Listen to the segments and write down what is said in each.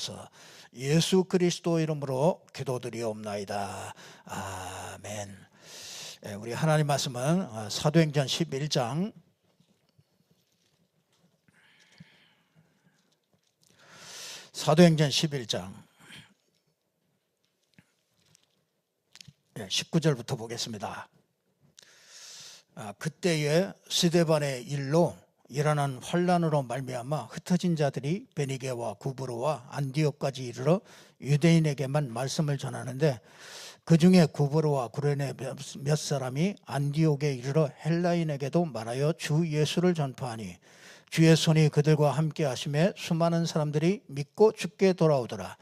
주옵소서. 예수 그리스도 이름으로 기도드리옵나이다. 아멘. 우리 하나님 말씀은 사도행전 11장 사도행전 11장 19절부터 보겠습니다. 그때에 스데반의 일로 일어난 환란으로 말미암아 흩어진 자들이 베니게와 구브로와 안디옥까지 이르러 유대인에게만 말씀을 전하는데 그 중에 구브로와 구레네 몇 사람이 안디옥에 이르러 헬라인에게도 말하여 주 예수를 전파하니 주의 손이 그들과 함께 하심에 수많은 사람들이 믿고 주께 돌아오더라.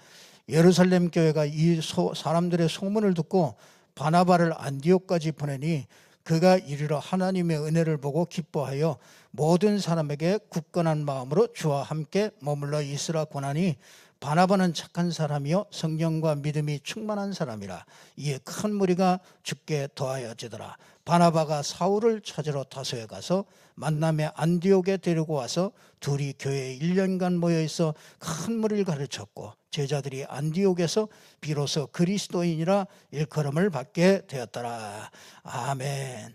예루살렘 교회가 이 사람들의 소문을 듣고 바나바를 안디옥까지 보내니 그가 이르러 하나님의 은혜를 보고 기뻐하여 모든 사람에게 굳건한 마음으로 주와 함께 머물러 있으라 권하니 바나바는 착한 사람이요 성령과 믿음이 충만한 사람이라. 이에 큰 무리가 주께 더하여지더라. 바나바가 사울을 찾으러 타소에 가서 만남에 안디옥에 데리고 와서 둘이 교회에 1년간 모여있어 큰 무리를 가르쳤고 제자들이 안디옥에서 비로소 그리스도인이라 일컬음을 받게 되었더라. 아멘.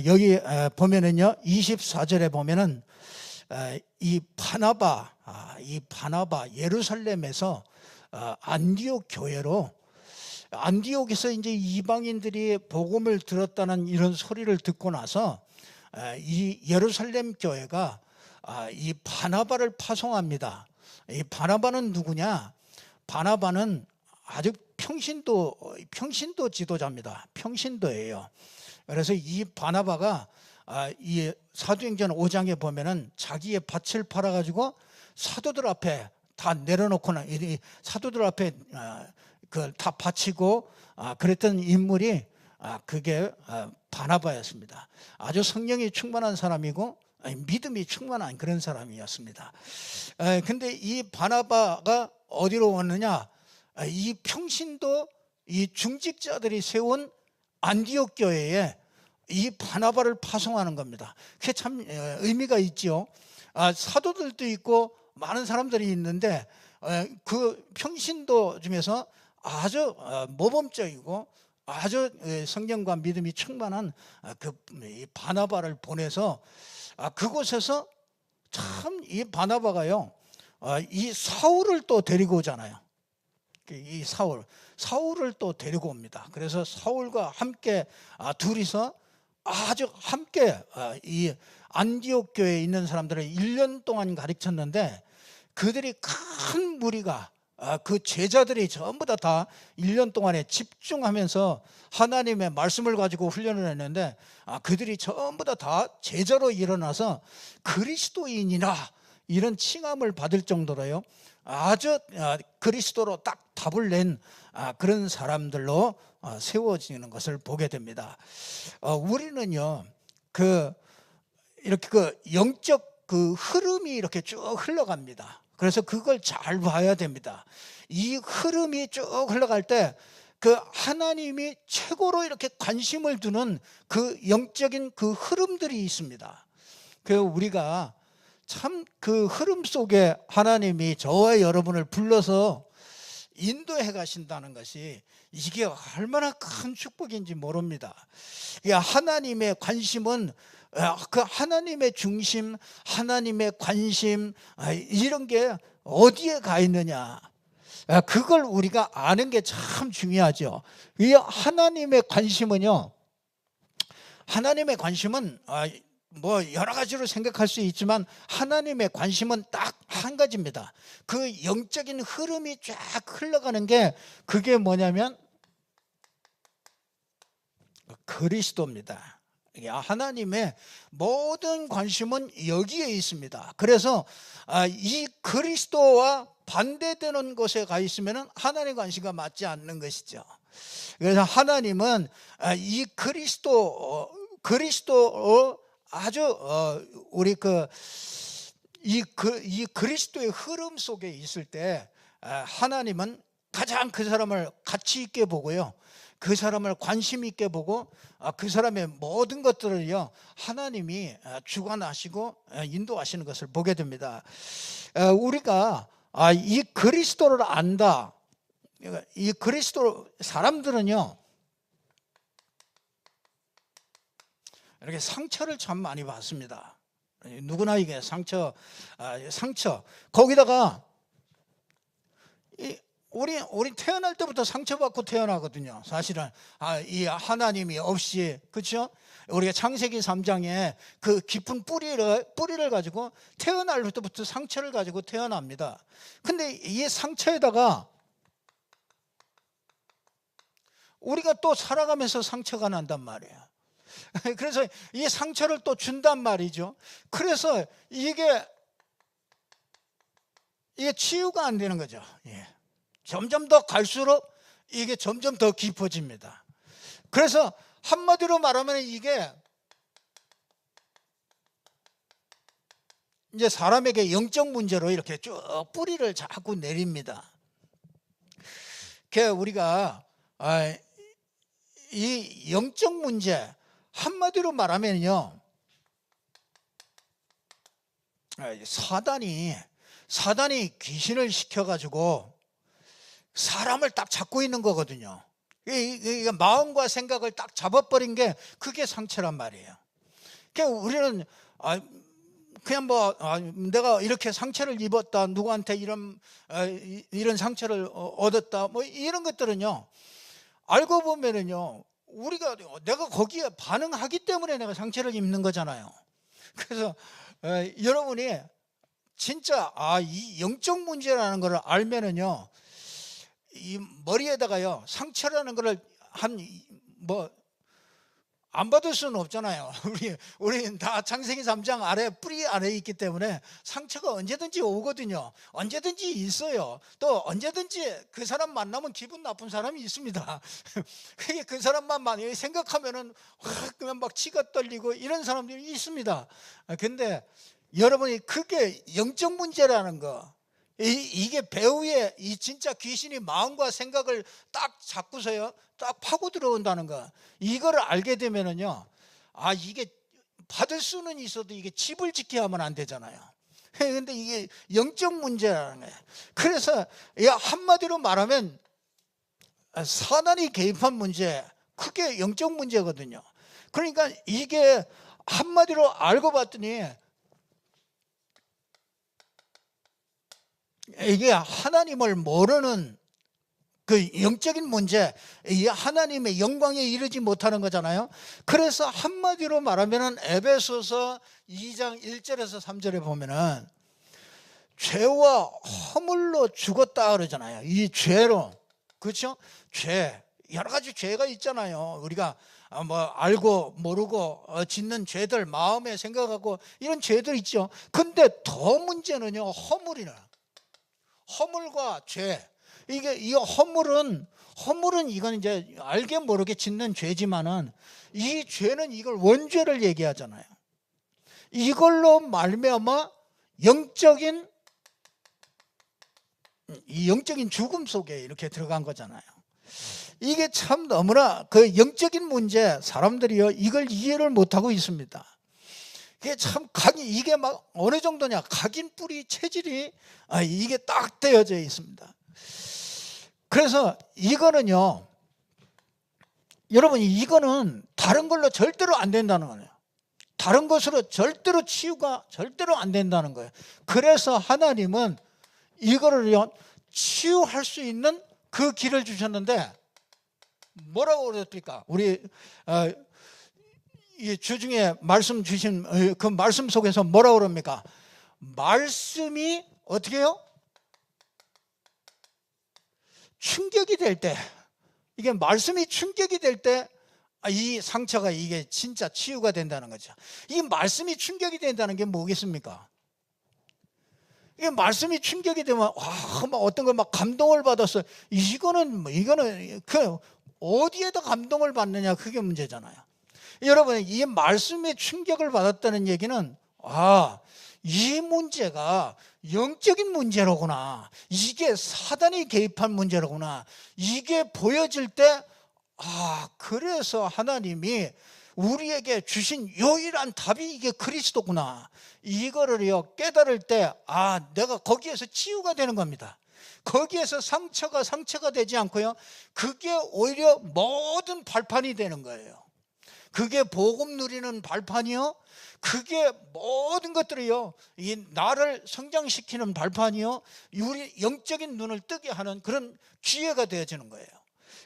여기 보면은요 24절에 보면은 이 바나바 예루살렘에서 안디옥 교회로 안디옥에서 이제 이방인들이 복음을 들었다는 이런 소리를 듣고 나서 이 예루살렘 교회가 이 바나바를 파송합니다. 이 바나바는 누구냐? 바나바는 아주 평신도 지도자입니다. 평신도예요. 그래서 이 바나바가 이 사도행전 5장에 보면은 자기의 밭을 팔아가지고 사도들 앞에 다 내려놓고는 사도들 앞에 그걸 다 바치고 그랬던 인물이 그게 바나바였습니다. 아주 성령이 충만한 사람이고 믿음이 충만한 그런 사람이었습니다. 근데 이 바나바가 어디로 왔느냐? 이 평신도 이 중직자들이 세운 안디옥 교회에 이 바나바를 파송하는 겁니다. 그게 참 의미가 있죠. 사도들도 있고 많은 사람들이 있는데 그 평신도 중에서 아주 모범적이고 아주 성령과 믿음이 충만한 그 바나바를 보내서 그곳에서 참 이 바나바가요 이 사울을 또 데리고 오잖아요. 이 사울을 또 데리고 옵니다. 그래서 사울과 함께 둘이서 아주 함께 이 안디옥 교회에 있는 사람들을 1년 동안 가르쳤는데 그들이 큰 무리가 그 제자들이 전부 다 1년 동안에 집중하면서 하나님의 말씀을 가지고 훈련을 했는데 그들이 전부 다 제자로 일어나서 그리스도인이라 이런 칭함을 받을 정도로요 아주 그리스도로 딱 답을 낸 그런 사람들로 세워지는 것을 보게 됩니다. 우리는요 이렇게 그 영적 그 흐름이 이렇게 쭉 흘러갑니다. 그래서 그걸 잘 봐야 됩니다. 이 흐름이 쭉 흘러갈 때 그 하나님이 최고로 이렇게 관심을 두는 그 영적인 그 흐름들이 있습니다. 그 우리가 참 그 흐름 속에 하나님이 저와 여러분을 불러서 인도해 가신다는 것이 이게 얼마나 큰 축복인지 모릅니다. 하나님의 관심은 그 하나님의 중심, 하나님의 관심 이런 게 어디에 가 있느냐 그걸 우리가 아는 게 참 중요하죠. 이 하나님의 관심은요 하나님의 관심은 뭐 여러 가지로 생각할 수 있지만 하나님의 관심은 딱 한 가지입니다. 그 영적인 흐름이 쫙 흘러가는 게 그게 뭐냐면 그리스도입니다. 하나님의 모든 관심은 여기에 있습니다. 그래서 이 그리스도와 반대되는 곳에 가 있으면 하나님의 관심과 맞지 않는 것이죠. 그래서 하나님은 이 그리스도 아주 우리 이 그리스도의 흐름 속에 있을 때 하나님은 가장 그 사람을 가치 있게 보고요. 그 사람을 관심 있게 보고 그 사람의 모든 것들을요 하나님이 주관하시고 인도하시는 것을 보게 됩니다. 우리가 이 그리스도를 안다. 이 그리스도 사람들은요, 이렇게 상처를 참 많이 받습니다. 누구나 이게 상처. 거기다가 우리 태어날 때부터 상처받고 태어나거든요. 사실은 이 하나님이 없이, 그렇죠? 우리가 창세기 3장에 그 깊은 뿌리를 가지고 태어날 때부터 상처를 가지고 태어납니다. 근데 이 상처에다가 우리가 또 살아가면서 상처가 난단 말이에요. 그래서 이 상처를 또 준단 말이죠. 그래서 이게 치유가 안 되는 거죠. 점점 더 갈수록 이게 점점 더 깊어집니다. 그래서 한마디로 말하면 이게 이제 사람에게 영적 문제로 이렇게 쭉 뿌리를 자꾸 내립니다. 우리가 이 영적 문제 한마디로 말하면요, 사단이 귀신을 시켜가지고 사람을 딱 잡고 있는 거거든요. 마음과 생각을 딱 잡아버린 게 그게 상처란 말이에요. 우리는 그냥 내가 이렇게 상처를 입었다, 누구한테 이런 상처를 얻었다, 이런 것들은요, 알고 보면은요, 내가 거기에 반응하기 때문에 내가 상처를 입는 거잖아요. 그래서 여러분이 진짜 이 영적 문제라는 걸 알면은요, 이 머리에다가요, 상처라는 거를 안 받을 수는 없잖아요. 우리 다 창세기 3장 뿌리 아래에 있기 때문에 상처가 언제든지 오거든요. 언제든지 있어요. 또 언제든지 그 사람 만나면 기분 나쁜 사람이 있습니다. 그 사람만 많이 생각하면은 그냥 막 치가 떨리고 이런 사람들이 있습니다. 근데 여러분이 그게 영적 문제라는 거, 이게 배후에 이 진짜 귀신이 마음과 생각을 딱 잡고서요, 딱 파고 들어온다는 거, 이거를 알게 되면은요, 이게 받을 수는 있어도 이게 집을 지켜야 하면 안 되잖아요. 근데 이게 영적 문제라는 거예요. 그래서 한마디로 말하면 사단이 개입한 문제, 그게 영적 문제거든요. 그러니까 이게 한마디로 알고 봤더니 이게 하나님을 모르는 그 영적인 문제, 이 하나님의 영광에 이르지 못하는 거잖아요. 그래서 한마디로 말하면 에베소서 2장 1절에서 3절에 보면은 죄와 허물로 죽었다 그러잖아요. 이 죄로, 그렇죠? 여러 가지 죄가 있잖아요. 우리가 알고 모르고 짓는 죄들, 마음에 생각하고 이런 죄들 있죠. 근데 더 문제는요, 허물과 죄. 이 허물은 이건 이제 알게 모르게 짓는 죄지만은, 이 죄는 이걸 원죄를 얘기하잖아요. 이걸로 말미암아 영적인 죽음 속에 이렇게 들어간 거잖아요. 이게 참 너무나 그 영적인 문제, 사람들이요 이걸 이해를 못하고 있습니다. 이게 막 어느 정도냐, 각인 뿌리 체질이 이게 딱 되어져 있습니다. 그래서 이거는요, 여러분, 이거는 다른 걸로 절대로 안 된다는 거예요. 다른 것으로 절대로 치유가 절대로 안 된다는 거예요. 그래서 하나님은 이거를요, 치유할 수 있는 그 길을 주셨는데, 뭐라고 그랬습니까? 우리 이 주중에 말씀 주신 그 말씀 속에서 뭐라고 그럽니까? 말씀이 어떻게 해요? 충격이 될 때, 이게 말씀이 충격이 될 때 이 상처가 이게 진짜 치유가 된다는 거죠. 이 말씀이 충격이 된다는 게 뭐겠습니까? 이게 말씀이 충격이 되면 막 어떤 걸 막 감동을 받았어요. 이거는 그 어디에다 감동을 받느냐, 그게 문제잖아요. 여러분, 이 말씀에 충격을 받았다는 얘기는 이 문제가 영적인 문제로구나, 이게 사단이 개입한 문제로구나, 이게 보여질 때 그래서 하나님이 우리에게 주신 유일한 답이 이게 그리스도구나, 이거를요 깨달을 때 내가 거기에서 치유가 되는 겁니다. 거기에서 상처가 되지 않고요, 그게 오히려 모든 발판이 되는 거예요. 그게 복음 누리는 발판이요, 그게 모든 것들이요, 이 나를 성장시키는 발판이요, 우리 영적인 눈을 뜨게 하는 그런 기회가 되어지는 거예요.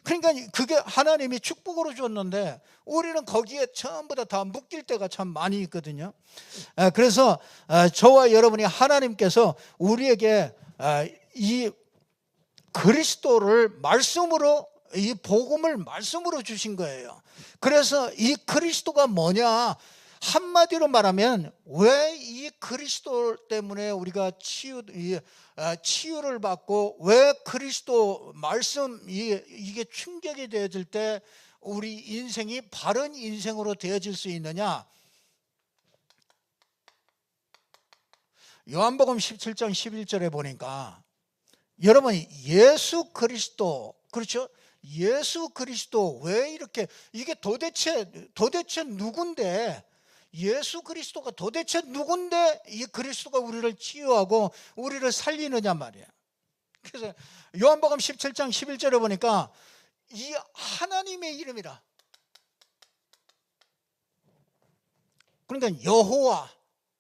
그러니까 그게 하나님이 축복으로 줬는데 우리는 거기에 전부 다 묶일 때가 참 많이 있거든요. 그래서 저와 여러분이, 하나님께서 우리에게 이 그리스도를 말씀으로, 이 복음을 말씀으로 주신 거예요. 그래서 이 그리스도가 뭐냐, 한마디로 말하면 왜 이 그리스도 때문에 우리가 치유를 받고, 왜 그리스도 말씀 이게 충격이 되어질 때 우리 인생이 바른 인생으로 되어질 수 있느냐. 요한복음 17장 11절에 보니까, 여러분, 예수 그리스도, 그렇죠? 예수 그리스도 왜 이렇게, 이게 도대체 누군데, 예수 그리스도가 도대체 누군데 이 그리스도가 우리를 치유하고 우리를 살리느냐 말이에요. 그래서 요한복음 17장 11절에 보니까 이 하나님의 이름이라. 그러니까 여호와,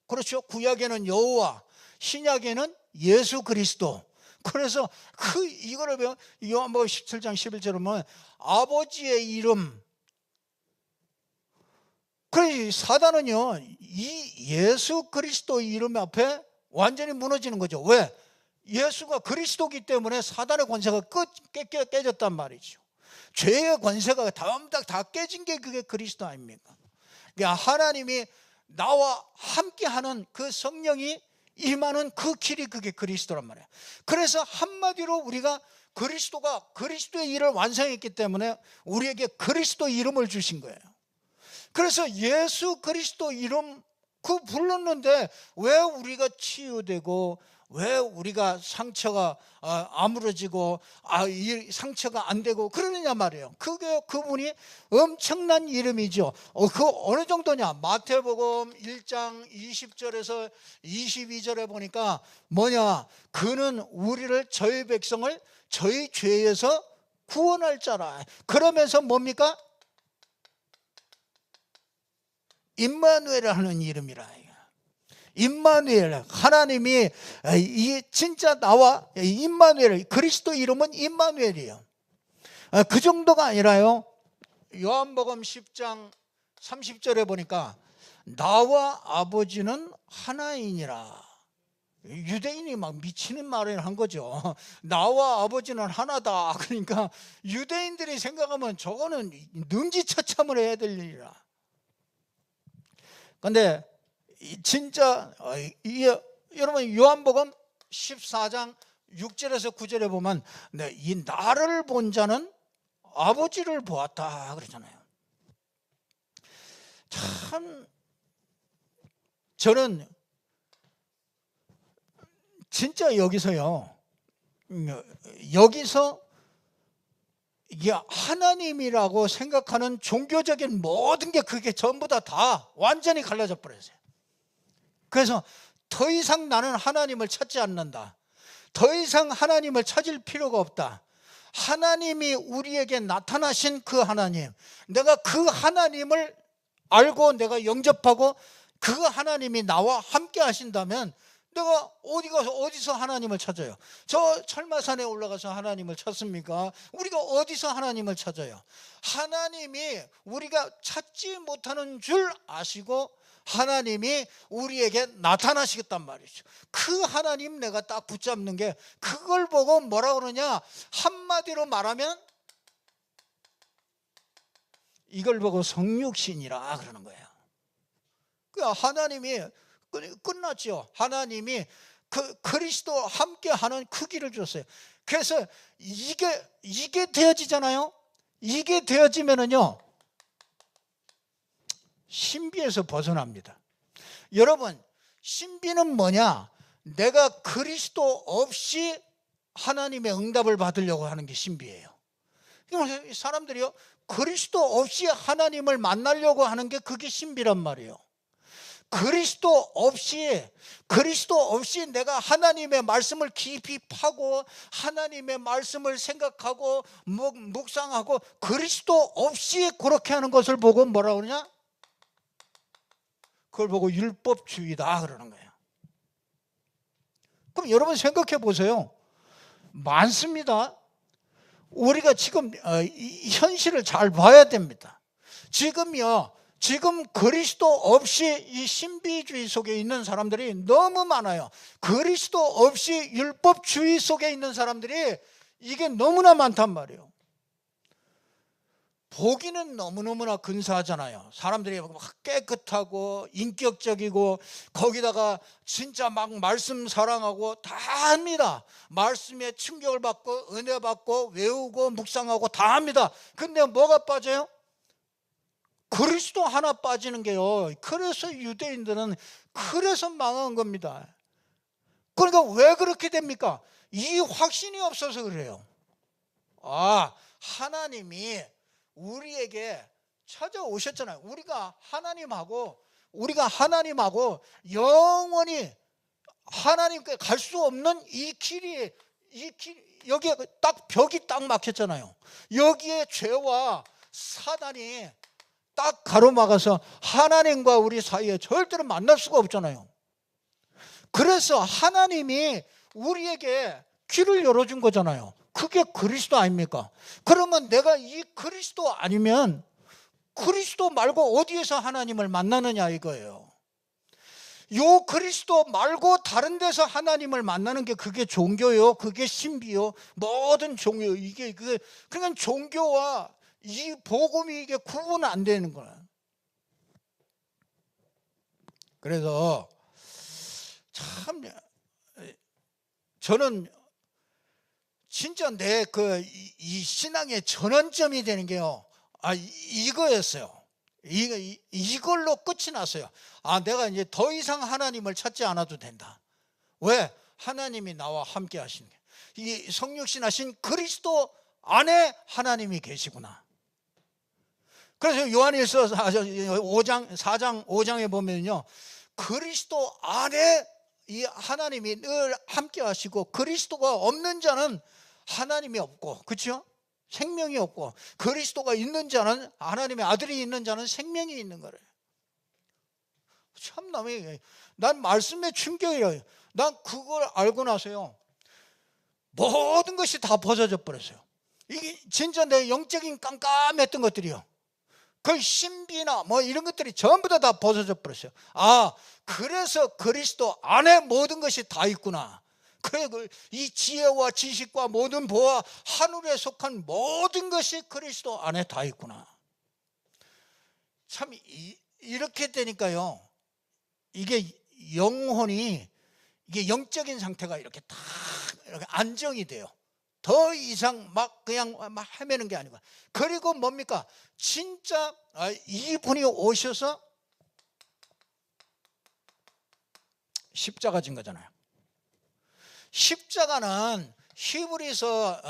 그렇죠? 구약에는 여호와, 신약에는 예수 그리스도. 그래서 이거를 배워, 요한복음 17장 11절에 보면 아버지의 이름. 그래, 사단은요 이 예수 그리스도 이름 앞에 완전히 무너지는 거죠. 왜? 예수가 그리스도기 때문에 사단의 권세가 깨졌단 말이죠. 죄의 권세가 다 깨진 게 그게 그리스도 아닙니까? 그러니까 하나님이 나와 함께하는 그 성령이 임하는 그 길이, 그게 그리스도란 말이에요. 그래서 한마디로 우리가 그리스도가 그리스도의 일을 완성했기 때문에 우리에게 그리스도 이름을 주신 거예요. 그래서 예수 그리스도 이름 그 불렀는데 왜 우리가 치유되고, 왜 우리가 상처가 아물어지고 이 상처가 안 되고 그러느냐 말이에요. 그게 그분이 엄청난 이름이죠. 그 어느 정도냐, 마태복음 1장 20절에서 22절에 보니까 뭐냐, 그는 우리를, 저희 백성을 저희 죄에서 구원할 자라. 그러면서 뭡니까? 임마누엘 하는 이름이라. 임마누엘, 하나님이 이 진짜 나와, 임마누엘, 그리스도 이름은 임마누엘이에요. 그 정도가 아니라요, 요한복음 10장 30절에 보니까 나와 아버지는 하나이니라. 유대인이 막 미치는 말을 한 거죠. 나와 아버지는 하나다. 그러니까 유대인들이 생각하면 저거는 능지처참을 해야 될 일이라. 근데 진짜 여러분, 요한복음 14장 6절에서 9절에 보면 이 나를 본 자는 아버지를 보았다 그러잖아요. 참, 저는 진짜 여기서 이게 하나님이라고 생각하는 종교적인 모든 게 그게 전부 다 완전히 갈라져 버렸어요. 그래서 더 이상 나는 하나님을 찾지 않는다. 더 이상 하나님을 찾을 필요가 없다. 하나님이 우리에게 나타나신 그 하나님, 내가 그 하나님을 알고 내가 영접하고 그 하나님이 나와 함께 하신다면 내가 어디서 하나님을 찾아요? 저 철마산에 올라가서 하나님을 찾습니까? 우리가 어디서 하나님을 찾아요? 하나님이 우리가 찾지 못하는 줄 아시고 하나님이 우리에게 나타나시겠단 말이죠. 그 하나님 내가 딱 붙잡는 게, 그걸 보고 뭐라 그러냐, 한마디로 말하면 이걸 보고 성육신이라 그러는 거예요. 하나님이 끝났죠. 하나님이 그 그리스도 함께하는 그 길을 줬어요. 그래서 이게 되어지잖아요. 이게 되어지면은요 신비에서 벗어납니다. 여러분, 신비는 뭐냐? 내가 그리스도 없이 하나님의 응답을 받으려고 하는 게 신비예요. 사람들이요, 그리스도 없이 하나님을 만나려고 하는 게 그게 신비란 말이에요. 그리스도 없이 내가 하나님의 말씀을 깊이 파고 하나님의 말씀을 생각하고 묵상하고 그리스도 없이 그렇게 하는 것을 보고 뭐라 그러냐? 그걸 보고 율법주의다 그러는 거예요. 그럼 여러분 생각해 보세요. 많습니다. 우리가 지금 현실을 잘 봐야 됩니다. 지금 그리스도 없이 이 신비주의 속에 있는 사람들이 너무 많아요. 그리스도 없이 율법주의 속에 있는 사람들이 이게 너무나 많단 말이에요. 보기는 너무너무나 근사하잖아요. 사람들이 막 깨끗하고 인격적이고 거기다가 진짜 막 말씀 사랑하고 다 합니다. 말씀에 충격을 받고 은혜 받고 외우고 묵상하고 다 합니다. 근데 뭐가 빠져요? 그리스도 하나 빠지는 게요. 그래서 유대인들은 그래서 망한 겁니다. 그러니까 왜 그렇게 됩니까? 이 확신이 없어서 그래요. 하나님이 우리에게 찾아오셨잖아요. 우리가 하나님하고 영원히 하나님께 갈 수 없는 이 길 여기에 벽이 딱 막혔잖아요. 여기에 죄와 사단이 딱 가로막아서 하나님과 우리 사이에 절대로 만날 수가 없잖아요. 그래서 하나님이 우리에게 길을 열어준 거잖아요. 그게 그리스도 아닙니까? 그러면 내가 이 그리스도 아니면 그리스도 말고 어디에서 하나님을 만나느냐 이거예요. 요 그리스도 말고 다른 데서 하나님을 만나는 게 그게 종교요, 그게 신비요, 모든 종교 그러니까 종교와 이 복음이 이게 구분 안 되는 거야. 그래서 참 저는 진짜 내 이 신앙의 전환점이 되는 게요. 이거였어요. 이걸로 끝이 났어요. 내가 이제 더 이상 하나님을 찾지 않아도 된다. 왜? 하나님이 나와 함께 하시는 게. 이 성육신하신 그리스도 안에 하나님이 계시구나. 그래서 요한일서 4장 5장에 보면요, 그리스도 안에 이 하나님이 늘 함께 하시고 그리스도가 없는 자는 하나님이 없고, 그렇죠? 생명이 없고, 그리스도가 있는 자는, 하나님의 아들이 있는 자는 생명이 있는 거래요. 참 난 말씀에 충격이에요. 난 그걸 알고 나서요, 모든 것이 다 벗어져 버렸어요. 이게 진짜 내 영적인 깜깜했던 것들이요, 그 신비나 이런 것들이 전부 다 벗어져 버렸어요. 그래서 그리스도 안에 모든 것이 다 있구나. 그래, 이 지혜와 지식과 모든 보화, 하늘에 속한 모든 것이 그리스도 안에 다 있구나. 참 이렇게 되니까요, 이게 영혼이, 이게 영적인 상태가 이렇게 딱 이렇게 안정이 돼요. 더 이상 그냥 헤매는 게 아니고. 그리고 뭡니까? 진짜 이분이 오셔서 십자가 진 거잖아요. 십자가는 히브리서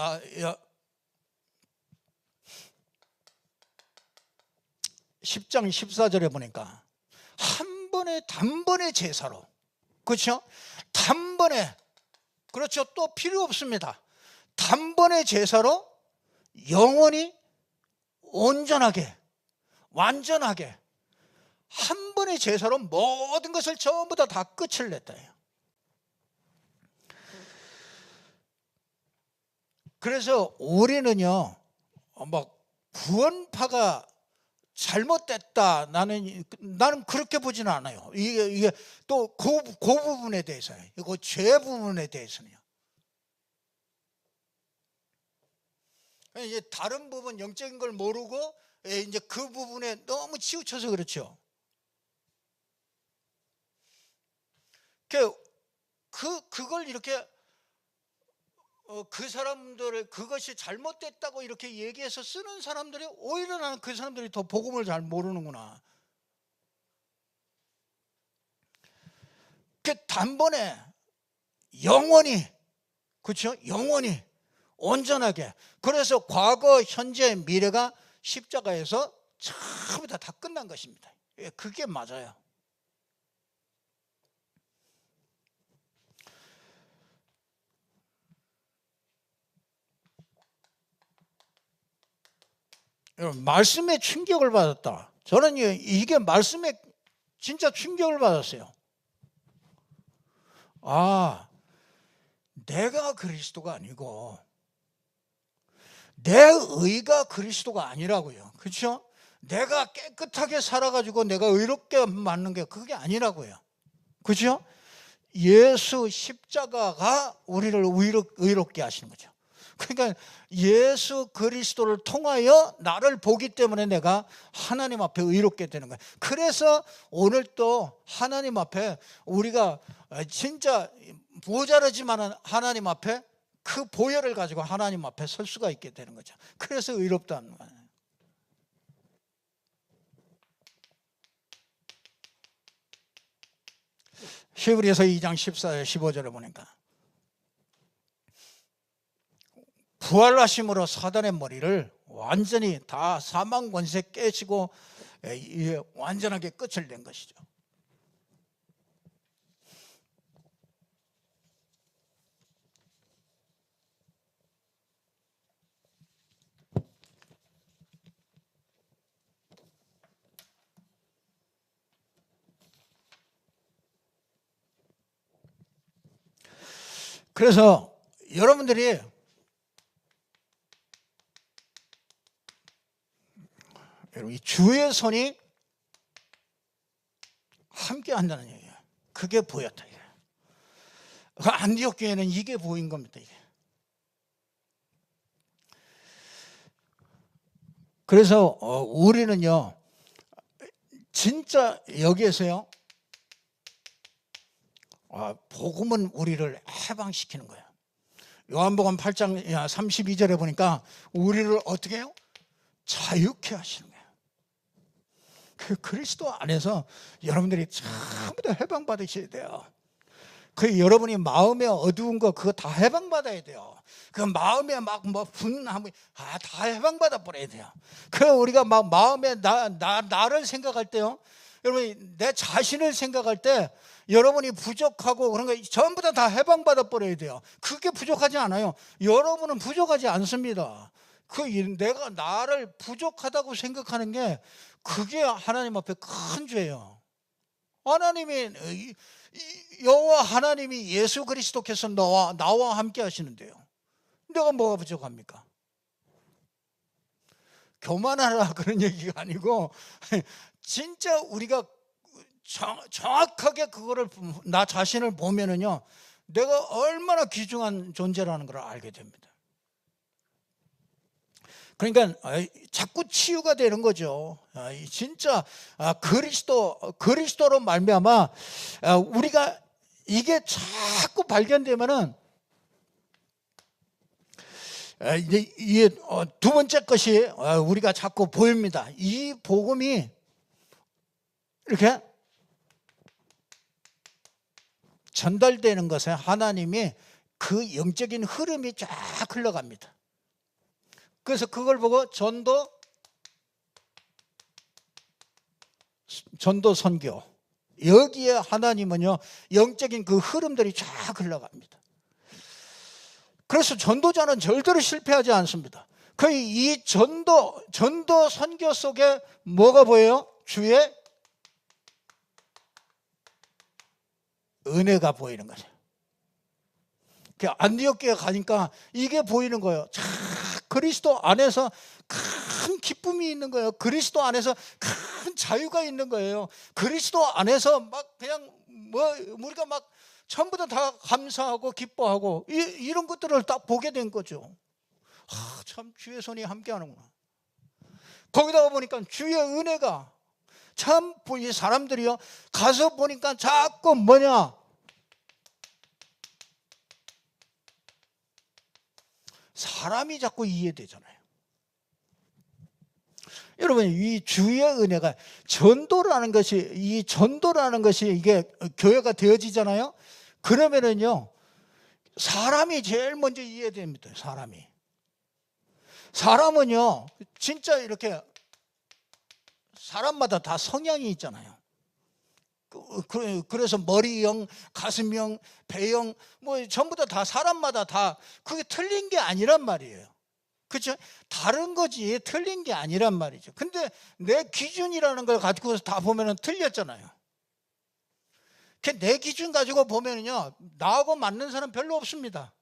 10장 14절에 보니까 단번에 제사로, 그렇죠? 단번에, 그렇죠? 또 필요 없습니다. 단번에 제사로 영원히 온전하게, 완전하게 한 번의 제사로 모든 것을 전부 다 끝을 냈다. 그래서 우리는요, 구원파가 잘못됐다, 나는 그렇게 보지는 않아요. 이게 또 그 부분에 대해서요, 그 죄 부분에 대해서는요. 이제 다른 부분, 영적인 걸 모르고 이제 그 부분에 너무 치우쳐서 그렇죠. 그걸 이렇게 그 사람들을 그것이 잘못됐다고 이렇게 얘기해서 쓰는 사람들이, 오히려 나는 그 사람들이 더 복음을 잘 모르는구나. 단번에 영원히, 그렇죠? 영원히 온전하게. 그래서 과거, 현재, 미래가 십자가에서 전부 다 끝난 것입니다. 그게 맞아요. 여러분, 말씀에 충격을 받았다. 저는 이게 말씀에 진짜 충격을 받았어요. 아, 내가 그리스도가 아니고 내 의가 그리스도가 아니라고요. 그렇죠? 내가 깨끗하게 살아가지고 내가 의롭게 맞는 게 그게 아니라고요. 그렇죠? 예수 십자가가 우리를 의롭게 하시는 거죠. 그러니까 예수 그리스도를 통하여 나를 보기 때문에 내가 하나님 앞에 의롭게 되는 거예요. 그래서 오늘 또 하나님 앞에 우리가 진짜 모자라지만 하나님 앞에 그 보혈을 가지고 하나님 앞에 설 수가 있게 되는 거죠. 그래서 의롭다는 거예요. 히브리서 2장 14절 15절에 보니까 부활하심으로 사단의 머리를 완전히 다 사망 권세 깨지고 완전하게 끝을 낸 것이죠. 그래서 여러분들이 이 주의 손이 함께 한다는 얘기예요. 그게 보였다. 그 안디옥 교회는 이게 보인 겁니다. 이게. 그래서 우리는요, 진짜 여기에서요, 복음은 우리를 해방시키는 거예요. 요한복음 8장 32절에 보니까 우리를 어떻게 해요? 자유케 하시는 거예요. 그 그리스도 안에서 여러분들이 전부 다 해방받으셔야 돼요. 그 여러분이 마음에 어두운 거 그거 다 해방받아야 돼요. 그 마음에 막 뭐 분하면 다 해방받아 버려야 돼요. 그 우리가 막 마음에 나를 생각할 때요, 여러분이 내 자신을 생각할 때 여러분이 부족하고 그런 거 전부 다 해방받아 버려야 돼요. 그게 부족하지 않아요. 여러분은 부족하지 않습니다. 내가 나를 부족하다고 생각하는 게 그게 하나님 앞에 큰 죄예요. 하나님이 여호와 하나님이 예수 그리스도께서 나와 함께 하시는데요, 내가 뭐가 부족합니까? 교만하라 그런 얘기가 아니고 진짜 우리가 정확하게 그거를 나 자신을 보면은요, 내가 얼마나 귀중한 존재라는 걸 알게 됩니다. 그러니까 자꾸 치유가 되는 거죠. 진짜 그리스도로 말미암아 우리가 이게 자꾸 발견되면은 이제 두 번째 것이 우리가 자꾸 보입니다. 이 복음이 이렇게 전달되는 것에 하나님이 그 영적인 흐름이 쫙 흘러갑니다. 그래서 그걸 보고 전도 선교, 여기에 하나님은요 영적인 그 흐름들이 쫙 흘러갑니다. 그래서 전도자는 절대로 실패하지 않습니다. 이 전도 선교 속에 뭐가 보여요? 주의 은혜가 보이는 거죠. 안디옥 교회 가니까 이게 보이는 거예요. 그리스도 안에서 큰 기쁨이 있는 거예요. 그리스도 안에서 큰 자유가 있는 거예요. 그리스도 안에서 막 그냥 우리가 막 전부 다 감사하고 기뻐하고 이런 것들을 딱 보게 된 거죠. 참 주의 손이 함께하는구나. 거기다가 보니까 주의 은혜가 참 이 사람들이요 가서 보니까 자꾸 뭐냐, 사람이 자꾸 이해되잖아요. 여러분, 이 주의 은혜가 전도라는 것이 이게 교회가 되어지잖아요. 그러면은요 사람이 제일 먼저 이해됩니다. 사람이 사람은요 진짜 이렇게 사람마다 다 성향이 있잖아요. 그래서 머리형, 가슴형, 배형 뭐 전부 다 사람마다 다 그게 틀린 게 아니란 말이에요. 그렇죠? 다른 거지 틀린 게 아니란 말이죠. 근데 내 기준이라는 걸 가지고 다 보면은 틀렸잖아요. 내 기준 가지고 보면은요 나하고 맞는 사람 별로 없습니다.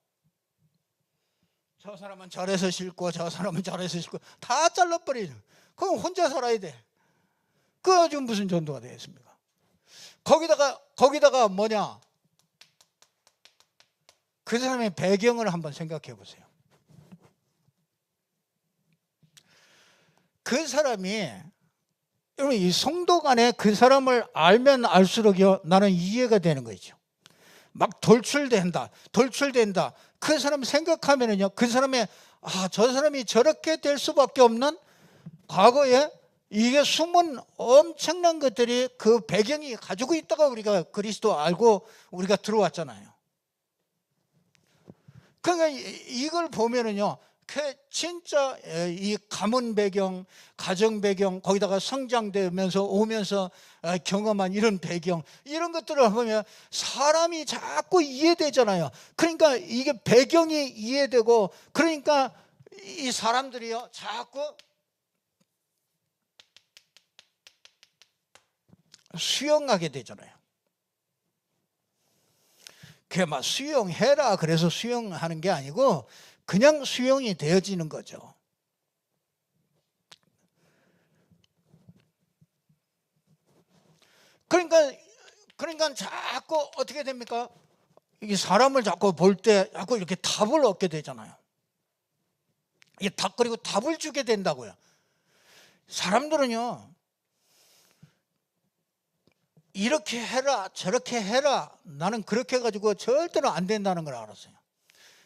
저 사람은 저래서 싫고 저 사람은 저래서 싫고 다 잘라버리죠. 그럼 혼자 살아야 돼. 그거 지금 무슨 전도가 되겠습니까? 거기다가 뭐냐? 그 사람의 배경을 한번 생각해 보세요. 그 사람이 여러분 이 성도 간에 그 사람을 알면 알수록요 나는 이해가 되는 거죠. 막 돌출된다. 그 사람 생각하면은요 그 사람의 저 사람이 저렇게 될 수밖에 없는 과거에 이게 숨은 엄청난 것들이 그 배경이 가지고 있다가 우리가 그리스도 알고 우리가 들어왔잖아요. 그러니까 이걸 보면은요 그 진짜 이 가문 배경, 가정 배경, 거기다가 성장되면서 오면서 경험한 이런 배경, 이런 것들을 보면 사람이 자꾸 이해되잖아요. 그러니까 이게 배경이 이해되고 그러니까 이 사람들이요 자꾸 수용하게 되잖아요. 그게 막 수용해라 그래서 수용하는 게 아니고 그냥 수용이 되어지는 거죠. 그러니까 자꾸 어떻게 됩니까? 이게 사람을 자꾸 볼 때 자꾸 이렇게 답을 얻게 되잖아요. 그리고 답을 주게 된다고요. 사람들은요 이렇게 해라 저렇게 해라 나는 그렇게 해가지고 절대로 안 된다는 걸 알았어요.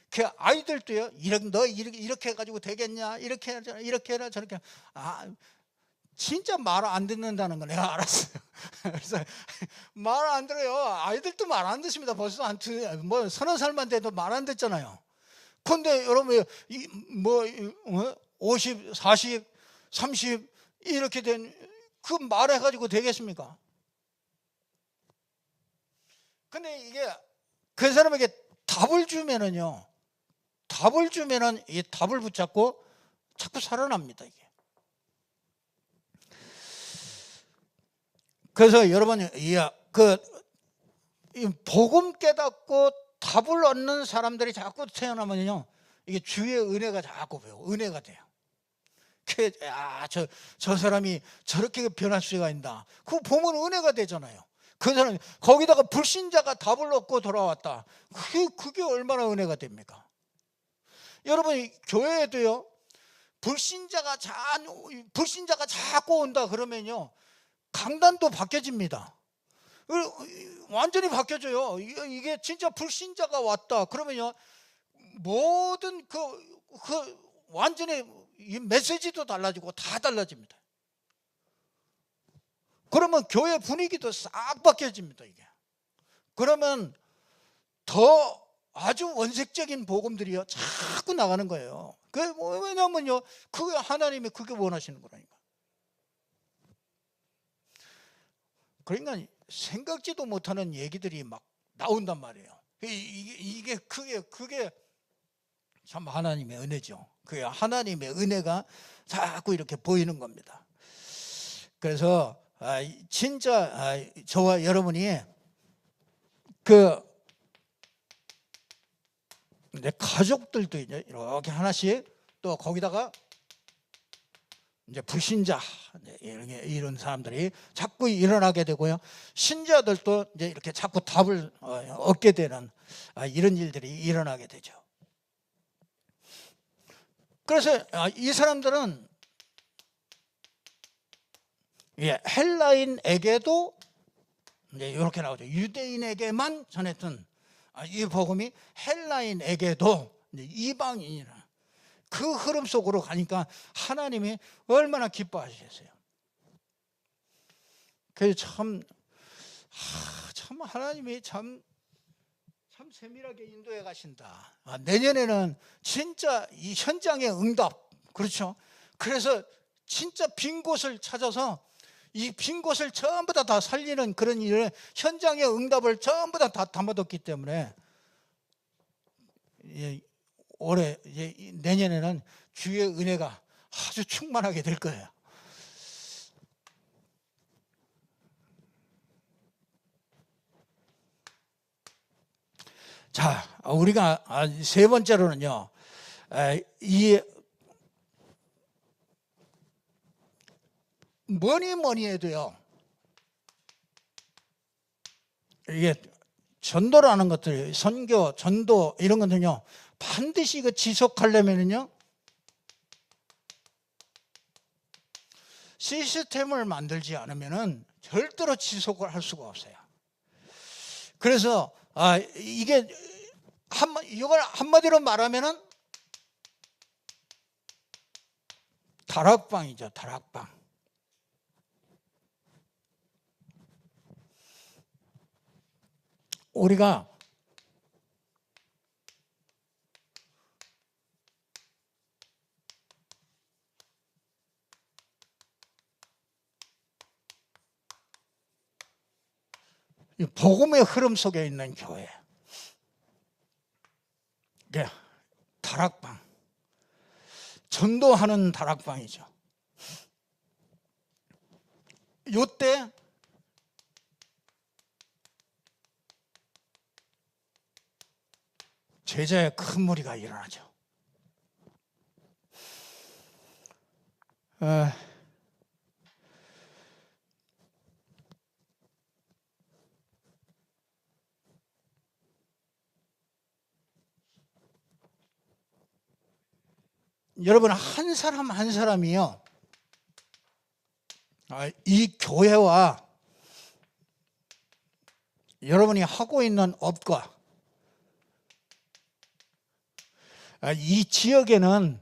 그 아이들도요 너 이렇게 해가지고 되겠냐 이렇게 해라 저렇게 진짜 말 안 듣는다는 거 내가 알았어요. 그래서 말 안 들어요. 아이들도 말 안 듣습니다. 벌써 뭐 서너 살만 돼도 말 안 듣잖아요. 근데 여러분 50, 40, 30 이렇게 된 그 말해가지고 되겠습니까? 근데 이게 그 사람에게 답을 주면은 이 답을 붙잡고 자꾸 살아납니다. 이게. 그래서 여러분 이 복음 깨닫고 답을 얻는 사람들이 자꾸 태어나면요 이게 주의 은혜가 자꾸 은혜가 돼요. 저 사람이 저렇게 변할 수가 있다. 그거 보면 은혜가 되잖아요. 그 사람이 거기다가 불신자가 답을 얻고 돌아왔다. 그게 얼마나 은혜가 됩니까? 여러분 교회에도요 불신자가 자꾸 온다 그러면요 강단도 바뀌어집니다. 완전히 바뀌어져요. 이게 진짜 불신자가 왔다 그러면요 모든 그 완전히 이 메시지도 달라지고 다 달라집니다. 그러면 교회 분위기도 싹 바뀌어집니다. 이게. 그러면 더 아주 원색적인 복음들이요 자꾸 나가는 거예요. 왜냐면요 그게 하나님이 그게 원하시는 거라니까. 그러니까 생각지도 못하는 얘기들이 막 나온단 말이에요. 그게 참 하나님의 은혜죠. 그게 하나님의 은혜가 자꾸 이렇게 보이는 겁니다. 그래서 진짜 저와 여러분이 내 가족들도 이제 이렇게 하나씩 또 거기다가 이제 불신자 이런 사람들이 자꾸 일어나게 되고요. 신자들도 이제 이렇게 자꾸 답을 얻게 되는 이런 일들이 일어나게 되죠. 그래서 이 사람들은 헬라인에게도 이제 이렇게 나오죠. 유대인에게만 전했던 이 복음이 헬라인에게도 이방인이라 그 흐름 속으로 가니까 하나님이 얼마나 기뻐하시겠어요. 그래서 참 하나님이 참 세밀하게 인도해 가신다. 내년에는 진짜 이 현장의 응답 그렇죠. 그래서 진짜 빈 곳을 찾아서 이 빈 곳을 전부 다 살리는 그런 일에 현장의 응답을 전부 다 담아뒀기 때문에 올해 내년에는 주의 은혜가 아주 충만하게 될 거예요. 자, 우리가 세 번째로는요, 이 뭐니 해도요, 이게 전도라는 것들, 선교, 전도 이런 것들은요, 반드시 이거 지속하려면은요, 시스템을 만들지 않으면은 절대로 지속을 할 수가 없어요. 그래서 이게 이걸 한마디로 말하면은 다락방이죠, 다락방. 우리가 복음의 흐름 속에 있는 교회, 다락방, 전도하는 다락방이죠. 요때 제자의 큰 무리가 일어나죠. 여러분, 한 사람 한 사람이요, 이 교회와 여러분이 하고 있는 업과 이 지역에는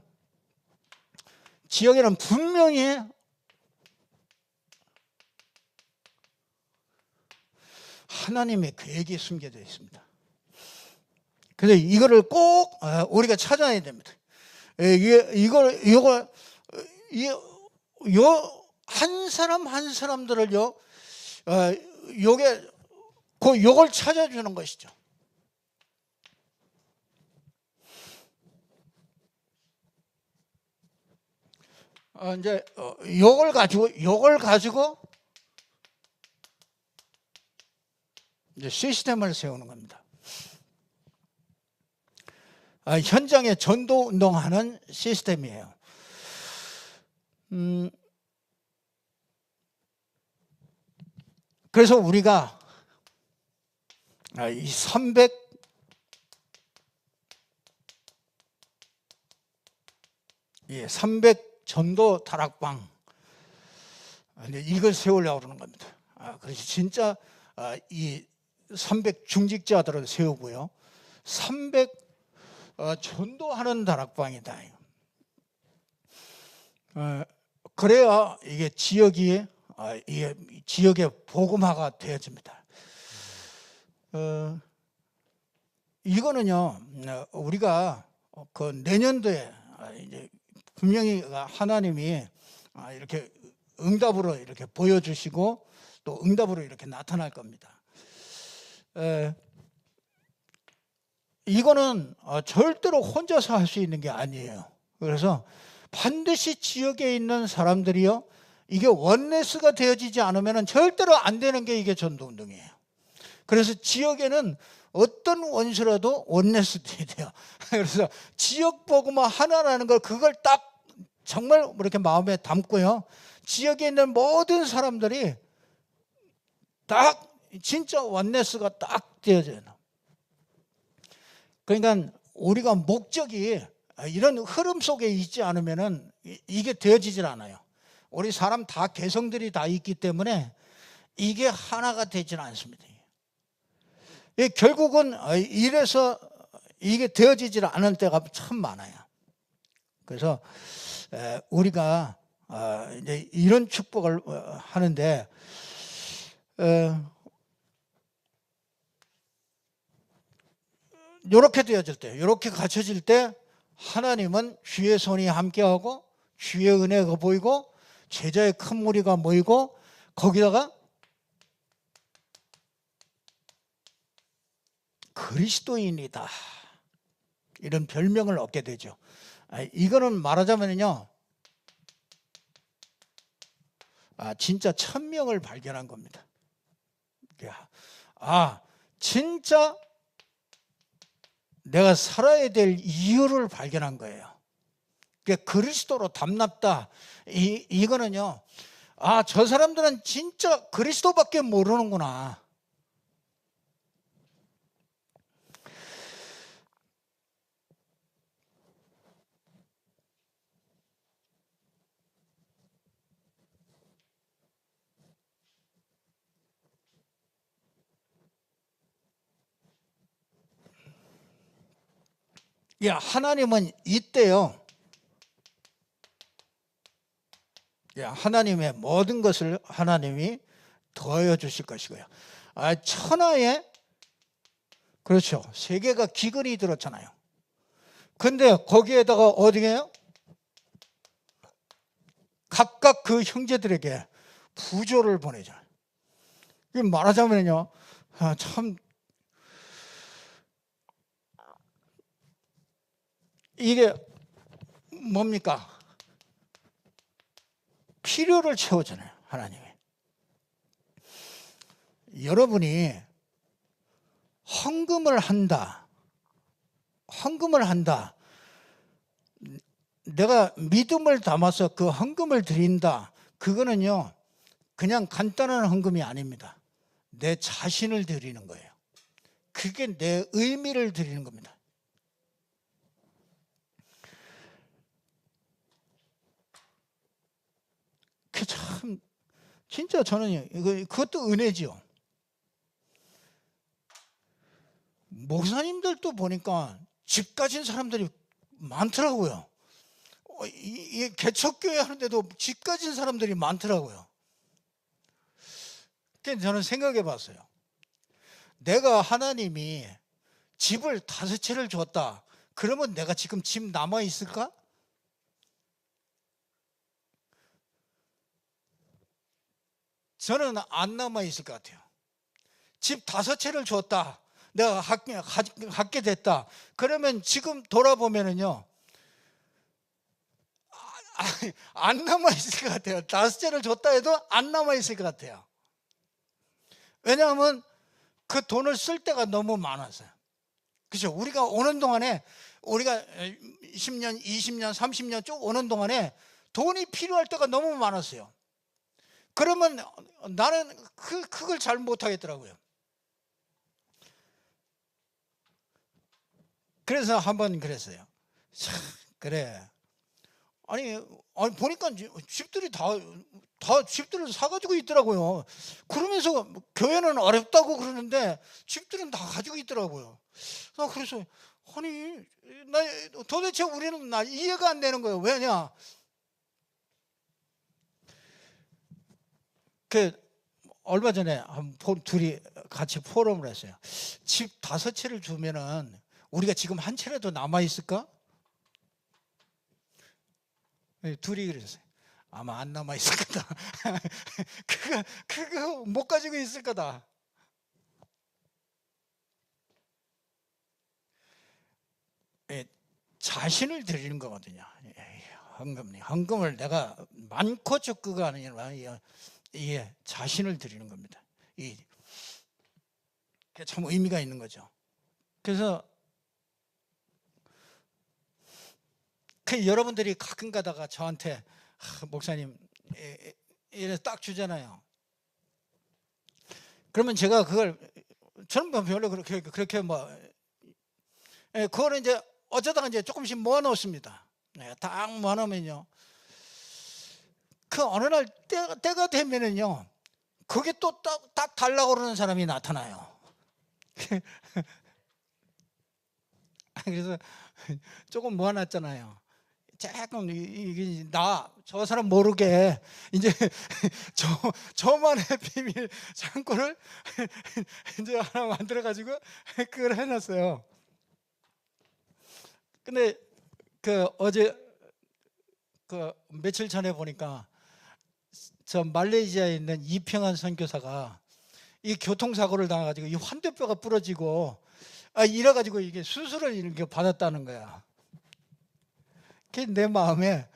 분명히 하나님의 계획이 숨겨져 있습니다. 그래서 이거를 꼭 우리가 찾아야 됩니다. 이걸 한 사람 한 사람들을요, 요걸 찾아주는 것이죠. 이제 요걸 가지고 이제 시스템을 세우는 겁니다. 현장에 전도 운동하는 시스템이에요. 그래서 우리가 이 300 전도 다락방, 이걸 세우려고 그러는 겁니다. 그래서 진짜 이 300 중직자들을 세우고요, 300 전도하는 다락방이다. 그래야 이게 지역에 복음화가 되어집니다. 이거는요, 우리가 그 내년도에 이제 분명히 하나님이 이렇게 응답으로 이렇게 보여주시고 또 응답으로 이렇게 나타날 겁니다. 이거는 절대로 혼자서 할 수 있는 게 아니에요. 그래서 반드시 지역에 있는 사람들이요, 이게 원네스가 되어지지 않으면 절대로 안 되는 게 이게 전도운동이에요. 그래서 지역에는 어떤 원수라도 원네스 돼야 돼요. 그래서 지역 복음화 하나라는 걸, 그걸 딱 정말 이렇게 마음에 담고요, 지역에 있는 모든 사람들이 딱 진짜 원네스가 딱 되어져요. 그러니까 우리가 목적이 이런 흐름 속에 있지 않으면은 이게 되어지질 않아요. 우리 사람 다 개성들이 다 있기 때문에 이게 하나가 되질 않습니다. 결국은 이래서 이게 되어지질 않을 때가 참 많아요. 그래서 우리가 이제 이런 축복을 하는데, 이렇게 되어질 때, 이렇게 갖춰질 때 하나님은 주의 손이 함께하고 주의 은혜가 보이고 제자의 큰 무리가 모이고 거기다가 그리스도인이다 이런 별명을 얻게 되죠. 이거는 말하자면요, 진짜 천명을 발견한 겁니다. 진짜 내가 살아야 될 이유를 발견한 거예요. 그리스도로 담납다. 이거는요, 저 사람들은 진짜 그리스도밖에 모르는구나. 하나님은 이때요, 하나님의 모든 것을 하나님이 더하여 주실 것이고요. 천하에, 그렇죠, 세계가 기근이 들었잖아요. 근데 거기에다가 어디에요? 각각 그 형제들에게 부조를 보내잖아요. 말하자면요, 참 이게 뭡니까? 필요를 채우잖아요, 하나님이. 여러분이 헌금을 한다. 내가 믿음을 담아서 그 헌금을 드린다. 그거는요, 그냥 간단한 헌금이 아닙니다. 내 자신을 드리는 거예요. 그게 내 의미를 드리는 겁니다. 참 진짜 저는 그것도 은혜지요. 목사님들도 보니까 집 가진 사람들이 많더라고요. 이 개척교회 하는데도 집 가진 사람들이 많더라고요. 그래서 저는 생각해 봤어요. 내가 하나님이 집을 5채를 줬다. 그러면 내가 지금 집 남아 있을까? 저는 안 남아 있을 것 같아요. 집 5채를 줬다. 내가 갖게 됐다. 그러면 지금 돌아보면은요, 안 남아 있을 것 같아요. 5채를 줬다 해도 안 남아 있을 것 같아요. 왜냐하면 그 돈을 쓸 때가 너무 많아서요. 그렇죠? 우리가 오는 동안에, 우리가 10년, 20년, 30년 쭉 오는 동안에 돈이 필요할 때가 너무 많았어요. 그러면 나는 그걸 잘 못하겠더라고요. 그래서 한번 그랬어요. 참, 그래. 아니 보니까 집들이 다 집들을 사가지고 있더라고요. 그러면서 교회는 어렵다고 그러는데 집들은 다 가지고 있더라고요. 그래서 아니, 도대체 우리는 이해가 안 되는 거예요. 왜냐? 얼마 전에 둘이 같이 포럼을 했어요. 집 5채를 주면은 우리가 지금 한 채라도 남아 있을까? 둘이 그랬어요. 아마 안 남아 있을 거다. 그거 못 가지고 있을 거다. 자신을 드리는 거거든요. 헌금을 내가 많고 적고가 아니라 자신을 드리는 겁니다. 참 의미가 있는 거죠. 그래서 여러분들이 가끔 가다가 저한테 목사님 이래 딱 주잖아요. 그러면 제가 저는 별로 그렇게 그거는 이제 어쩌다가 이제 조금씩 모아놓습니다. 딱 모아놓으면요, 어느 날 때가 되면은요, 그게 또 딱 달라고 그러는 사람이 나타나요. 그래서 조금 모아놨잖아요. 조금 저 사람 모르게 이제 저만의 비밀 창고를 이제 하나 만들어 가지고 그걸 해놨어요. 근데 어제 그 며칠 전에 보니까 저 말레이시아에 있는 이평한 선교사가 이 교통사고를 당해가지고 이 환대뼈가 부러지고 이래가지고 이게 수술을 이렇게 받았다는 거야. 그게 내 마음에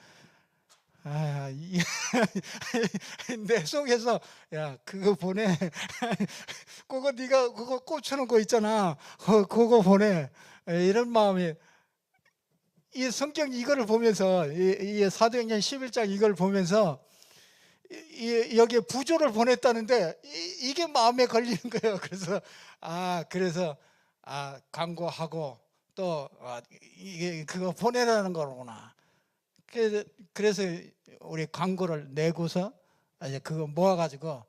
내 속에서 야 그거 보내. 그거 네가 그거 꽂혀놓은 거 있잖아. 그거 보내. 이런 마음이 이 성경 이거를 보면서 이 사도행전 11장 이걸 보면서 여기에 부조를 보냈다는데 이게 마음에 걸리는 거예요. 그래서 그래서 광고하고 또 이게 그거 보내라는 거구나. 그래서 우리 광고를 내고서 이제 그거 모아가지고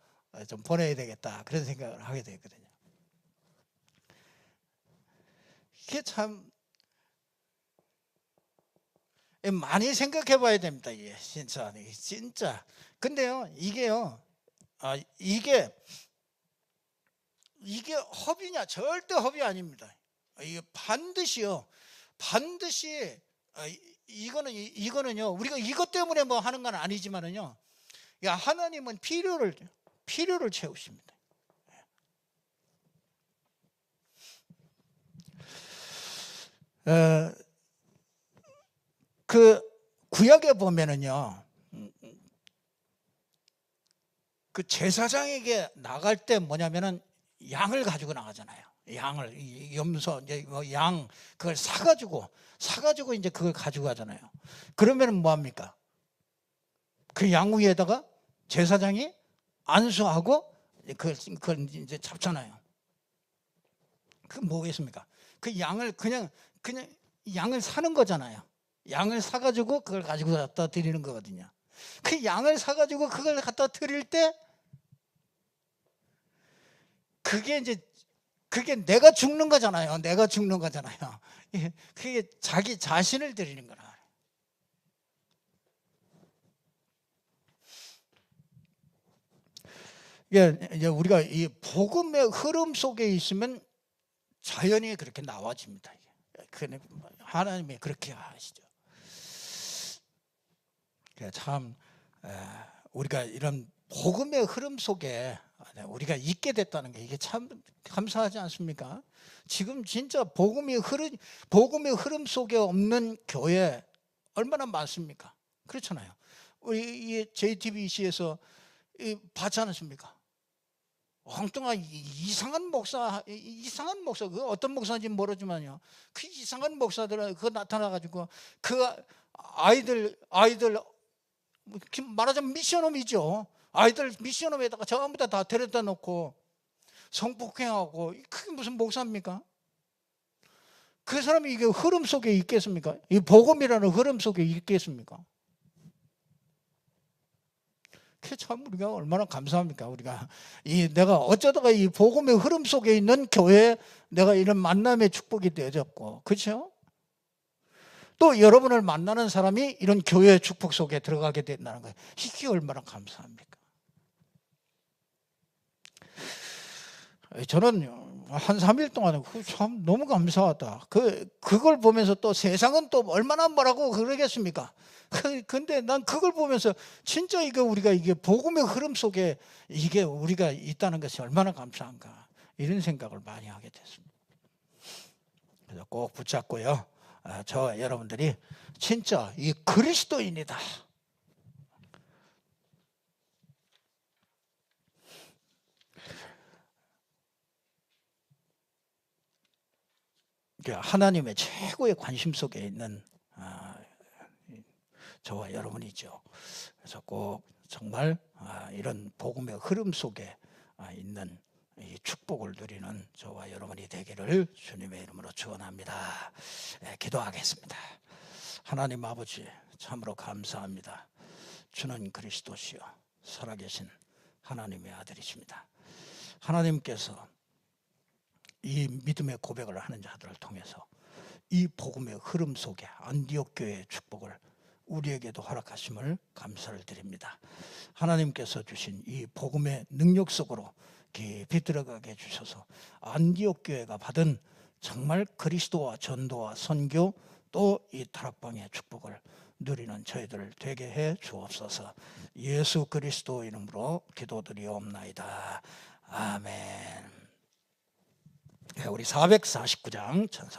좀 보내야 되겠다 그런 생각을 하게 됐거든요. 이게 참 많이 생각해 봐야 됩니다. 이게 진짜. 근데요, 이게요, 이게 허비냐? 절대 허비 아닙니다. 이게 반드시요, 반드시 이거는요, 우리가 이것 때문에 뭐 하는 건 아니지만은요, 야 하나님은 필요를 채우십니다. 그 구약에 보면은요, 그 제사장에게 나갈 때 뭐냐면은 양을 가지고 나가잖아요. 양을 염소 이제 양 그걸 사가지고 이제 그걸 가지고 가잖아요. 그러면은 뭐 합니까? 그 양 위에다가 제사장이 안수하고 그걸 이제 잡잖아요. 그 뭐겠습니까? 그 양을 그냥 양을 사는 거잖아요. 양을 사가지고 그걸 가지고 갖다 드리는 거거든요. 그 양을 사가지고 그걸 갖다 드릴 때 그게 내가 죽는 거잖아요. 내가 죽는 거잖아요. 그게 자기 자신을 드리는 거라. 이제 우리가 이 복음의 흐름 속에 있으면 자연히 그렇게 나와집니다. 하나님이 그렇게 하시죠. 참 우리가 이런 복음의 흐름 속에 우리가 있게 됐다는 게 이게 참 감사하지 않습니까? 지금 진짜 복음의 흐름 속에 없는 교회 얼마나 많습니까? 그렇잖아요. 우리 이 JTBC에서 봤지 않습니까? 엉뚱한 이상한 목사 그 어떤 목사인지 모르지만요. 그 이상한 목사들은 그거 나타나가지고 그 아이들 말하자면 미션홈이죠. 아이들 미션홈에다가 전부 다 데려다 놓고 성폭행하고 그게 무슨 목사입니까? 그 사람이 이게 흐름 속에 있겠습니까? 이 복음이라는 흐름 속에 있겠습니까? 그게 참 우리가 얼마나 감사합니까? 우리가 내가 어쩌다가 이 복음의 흐름 속에 있는 교회에 내가 이런 만남의 축복이 되어졌고, 그렇죠? 또 여러분을 만나는 사람이 이런 교회의 축복 속에 들어가게 된다는 거예요. 이게 얼마나 감사합니까? 저는 한 3일 동안 참 너무 감사하다. 그걸 보면서 또 세상은 또 얼마나 뭐라고 그러겠습니까? 근데 난 그걸 보면서 진짜 우리가 복음의 흐름 속에 이게 우리가 있다는 것이 얼마나 감사한가. 이런 생각을 많이 하게 됐습니다. 그래서 꼭 붙잡고요. 저 여러분들이 진짜 이 그리스도인이다. 하나님의 최고의 관심 속에 있는 저와 여러분이죠. 그래서 꼭 정말 이런 복음의 흐름 속에 있는 이 축복을 누리는 저와 여러분이 되기를 주님의 이름으로 축원합니다. 기도하겠습니다. 하나님 아버지 참으로 감사합니다. 주는 그리스도시요 살아계신 하나님의 아들이십니다. 하나님께서 이 믿음의 고백을 하는 자들을 통해서 이 복음의 흐름 속에 안디옥 교회의 축복을 우리에게도 허락하심을 감사를 드립니다. 하나님께서 주신 이 복음의 능력 속으로 깊이 들어가게 해주셔서 안디옥 교회가 받은 정말 그리스도와 전도와 선교 또 이 다락방의 축복을 누리는 저희들 되게 해 주옵소서. 예수 그리스도 이름으로 기도드리옵나이다. 아멘. 우리 449장 찬송